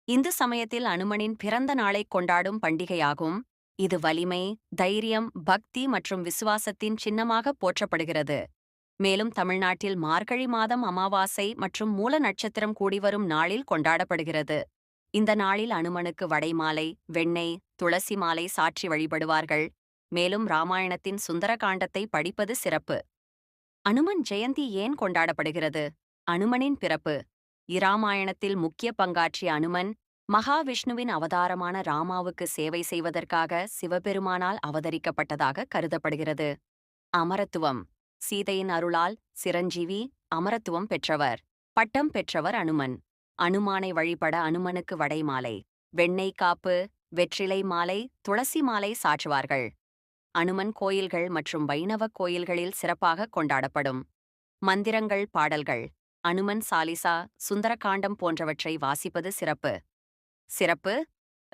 இந்து சமயத்தில் அனுமனின் பிறந்த நாளைக் கொண்டாடும் பண்டிகையாகும். இது வலிமை, தைரியம், பக்தி மற்றும் விசுவாசத்தின் சின்னமாக போற்றப்படுகிறது. மேலும் தமிழ்நாட்டில் மார்கழி மாதம் அமாவாசை மற்றும் மூல நட்சத்திரம் கூடிவரும் நாளில் கொண்டாடப்படுகிறது. இந்த நாளில் அனுமனுக்கு வடைமாலை, வெண்ணெய், துளசி மாலை சாற்றி வழிபடுவார்கள். மேலும் ராமாயணத்தின் சுந்தரகாண்டத்தை படிப்பது சிறப்பு. அனுமன் ஜெயந்தி ஏன் கொண்டாடப்படுகிறது? அனுமனின் பிறப்பு. இராமாயணத்தில் முக்கிய பங்காற்றிய அனுமன், மகாவிஷ்ணுவின் அவதாரமான ராமாவுக்கு சேவை செய்வதற்காக சிவபெருமானால் அவதரிக்கப்பட்டதாக கருதப்படுகிறது. அமரத்துவம். சீதையின் அருளால் சிரஞ்சீவி, அமரத்துவம் பெற்றவர். பட்டம் பெற்றவர் அனுமன். அனுமானை வழிபட அனுமனுக்கு வடைமாலை, வெண்ணெய் காப்பு, வெற்றிலை மாலை, துளசி மாலை சாற்றுவார்கள். அனுமன் கோயில்கள் மற்றும் வைணவ கோயில்களில் சிறப்பாக கொண்டாடப்படும். மந்திரங்கள், பாடல்கள். அனுமன் சாலிசா, சுந்தரகாண்டம் போன்றவற்றை வாசிப்பது சிறப்பு. சிறப்பு.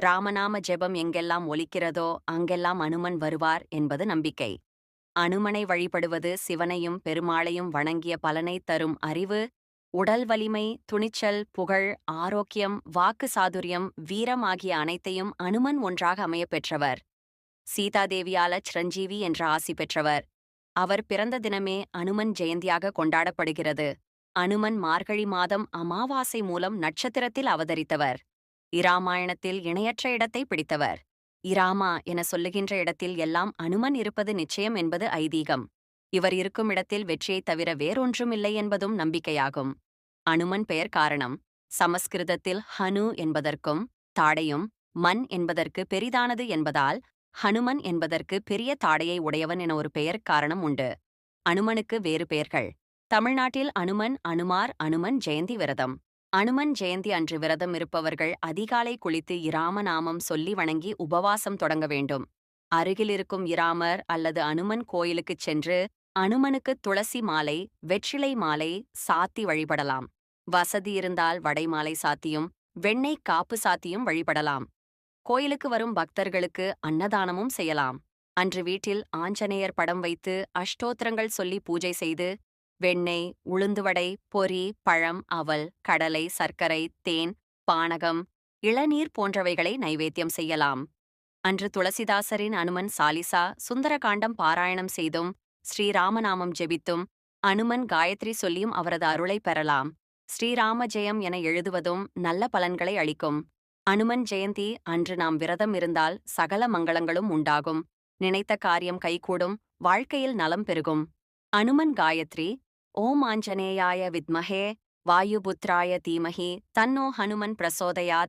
ராமநாம ஜெபம் எங்கெல்லாம் ஒலிக்கிறதோ அங்கெல்லாம் அனுமன் வருவார் என்பது நம்பிக்கை. அனுமனை வழிபடுவது சிவனையும் பெருமாளையும் வணங்கிய பலனை தரும் அறிவு, உடல் வலிமை, துணிச்சல், புகழ், ஆரோக்கியம், வாக்கு சாதுரியம், வீரம் ஆகிய அனைத்தையும் அனுமன் ஒன்றாக அமையப் பெற்றவர். சீதாதேவியால சிரஞ்சீவி என்ற ஆசி பெற்றவர். அவர் பிறந்த தினமே அனுமன் ஜெயந்தியாக கொண்டாடப்படுகிறது. அனுமன் மார்கழி மாதம் அமாவாசை மூலம் நட்சத்திரத்தில் அவதரித்தவர். இராமாயணத்தில் இணையற்ற இடத்தை பிடித்தவர். இராமா என சொல்லுகின்ற இடத்தில் எல்லாம் அனுமன் இருப்பது நிச்சயம் என்பது ஐதீகம். இவர் இருக்கும் இடத்தில் வெற்றியைத் தவிர வேறொன்றுமில்லை என்பதும் நம்பிக்கையாகும். அனுமன் பெயர் காரணம். சமஸ்கிருதத்தில் ஹனு என்பதற்கும் தாடையும் மன் என்பதற்கு பெரிதானது என்பதால் ஹனுமன் என்பதற்கு பெரிய தாடையை உடையவன் என ஒரு பெயர் காரணம் உண்டு. அனுமனுக்கு வேறு பெயர்கள். தமிழ்நாட்டில் அனுமன், அனுமார், அனுமன் ஜெயந்தி விரதம். அனுமன் ஜெயந்தி அன்று விரதம் இருப்பவர்கள் அதிகாலை குளித்து இராமநாமம் சொல்லி வணங்கி உபவாசம் தொடங்க வேண்டும். அருகில் இருக்கும் இராமர் அல்லது அனுமன் கோயிலுக்குச் சென்று அனுமனுக்கு துளசி மாலை, வெற்றிலை மாலை சாத்தி வழிபடலாம். வசதி இருந்தால் வடைமாலை சாத்தியும் வெண்ணெய் காப்பு சாத்தியும் வழிபடலாம். கோயிலுக்கு வரும் பக்தர்களுக்கு அன்னதானமும் செய்யலாம். அன்று வீட்டில் ஆஞ்சநேயர் படம் வைத்து அஷ்டோத்திரங்கள் சொல்லி பூஜை செய்து வெண்ணெய், உளுந்துவடை, பொரி, பழம், அவல், கடலை, சர்க்கரை, தேன், பானகம், இளநீர் போன்றவைகளை நைவேத்தியம் செய்யலாம். அன்று துளசிதாசரின் அனுமன் சாலிசா, சுந்தரகாண்டம் பாராயணம் செய்தும் ஸ்ரீராமநாமம் ஜெபித்தும் அனுமன் காயத்ரி சொல்லியும் அவரது அருளை பெறலாம். ஸ்ரீராம ஜெயம் என எழுதுவதும் நல்ல பலன்களை அளிக்கும். அனுமன் ஜெயந்தி அன்று நாம் விரதம் இருந்தால் சகல மங்களங்களும் உண்டாகும். நினைத்த காரியம் கைகூடும், வாழ்க்கையில் நலம் பெருகும். அனுமன் காயத்ரி. ஓம் ஆஞ்சநேயாய வித்மஹே வாயுபுத்ராய தீமஹி தன்னோ ஹனுமன் பிரசோதயாத்.